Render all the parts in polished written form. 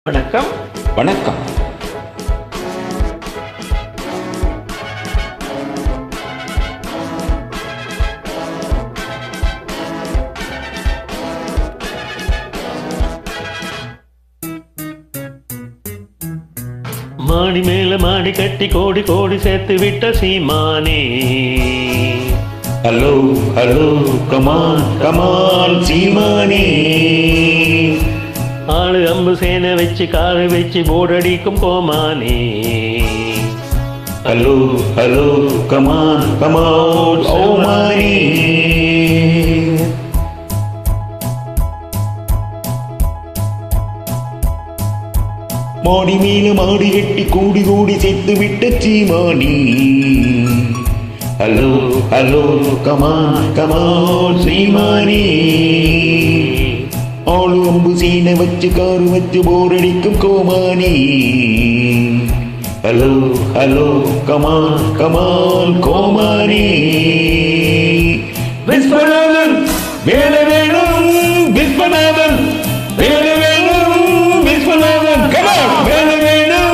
வணக்கம். வணக்கம். மாடி மேல மாடி கட்டி கோடி கோடி சேர்த்து விட்ட சீமானே. ஹலோ ஹலோ கமான் கமான் சீமானே. ஆளு அம்பு சேனை வச்சு காலு வச்சு போடடிக்கும் கோமானே. ஹலோ ஹலோ கமான் கமான் ஓமானே. மாடி மேல மாடி கட்டி கூடி கூடி சேர்த்து விட்ட சீமானி. ஹலோ ஹலோ கமான் கமான் சீமானி. ஆளு அம்பு சீனை வச்சு காரு வச்சு போரடிக்கும் கோமானி. ஹலோ ஹலோ கமான் கமான் கோமானி. விஸ்வநாதன் வேலை வேணும், விஸ்வநாதன் வேலை வேணும், விஸ்வநாதன் கமான் வேலை வேணும்.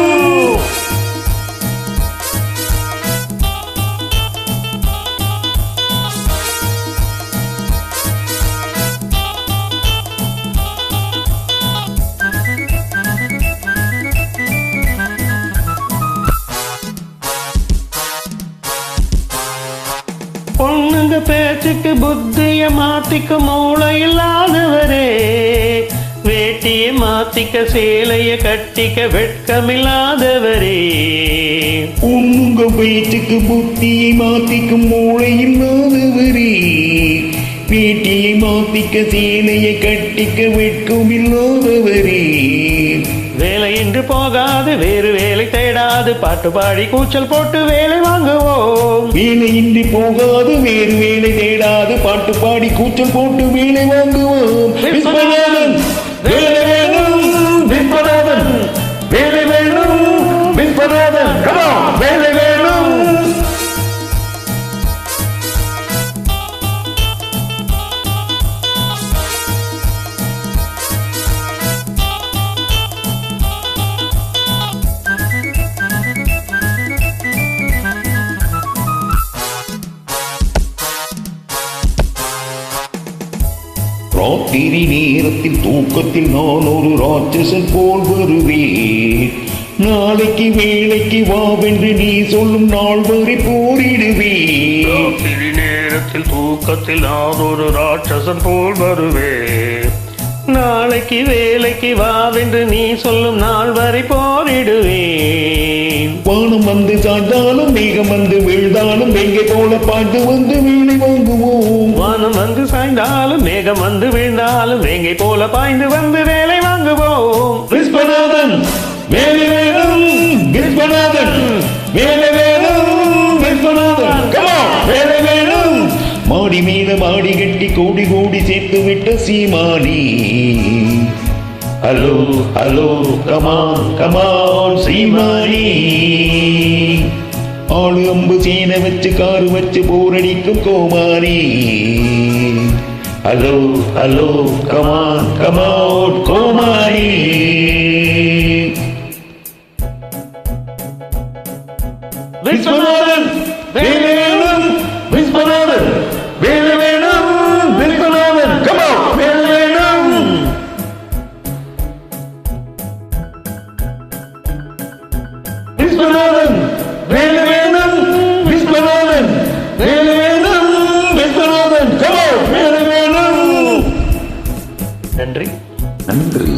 பொண்ணுங்க பேச்சுக்கு புத்திய மாத்திக்க மூளை இல்லாதவரே. வேட்டிய மாத்திக்க சேலைய கட்டிக்க வெட்கமில்லாதவரே. உங்க பேச்சுக்கு புத்தியை மாத்திக்கும் மூளை இல்லாதவரே. வேட்டியை மாத்திக்க சேலையை கட்டிக்க வெட்கம் இல்லாதவரே. வேலையின்றி போகாது வேறு வேலை தேடாது பாட்டு பாடி கூச்சல் போட்டு வேலை வாங்குவோம். வேலையின்றி போகாது வேறு வேலை தேடாது பாட்டு பாடி கூச்சல் போட்டு வேலை வாங்குவோம். விஸ்வநாதன் வேலை வேணும், விஸ்வநாதன் வேலை வேணும், விஸ்வநாதன் கமான் வேலை வேணும். ராத்திரி நேரத்தில் தூக்கத்தில் நான் ஒரு ராட்சசன் போல் வருவேன். நாளைக்கு வேலைக்கு வாவென்று நீ சொல்லும் நாள் வரை போரிடுவேன். ராத்திரி நேரத்தில் தூக்கத்தில் நான் ஒரு ராட்சசன் போல் வருவேன். நாளைக்கு வேலைக்கு வாவென்று நீ சொல்லும் நாள் வரை போரிடுவேன். வானம் வந்து சாய்ந்தாலும் மேகம் வந்து வீழ்ந்தாலும் எங்கே போல பாய்ந்து வந்து வேலை வாங்குவோம். வானம் வந்து சாய்ந்தாலும் மேகம் வந்து வீழ்ந்தாலும் வேங்கை போல பாய்ந்து வந்து வேலை வாங்குவோம். விஸ்வநாதன் வேலை வேணும், விஸ்வநாதன் வேலை வேணும், விஸ்வநாதன் கமான் வேலை வேணும். மாடி மீத மாடி கட்டி கோடி கோடி சேர்த்து விட்ட சீமானி. ஹலோ ஹலோ கமான் கமான் சீமானி. ஆளு அம்பு சீனை வச்சு காரு வச்சு போரடிக்கும் கோமாரி. ஹலோ ஹலோ கமான் கமான் கோமாரி. விஸ்வநாதன் வேலை வேணும், விஸ்வநாதன் வேலை வேணும், விஸ்வநாதன் கமான் வேலை வேணும். விஸ்வநாதன் வேலை வேணும், விஸ்வநாதன் வேலை வேணும், விஸ்வநாதன் கமான் வேலை வேணும். நன்றி. நன்றி.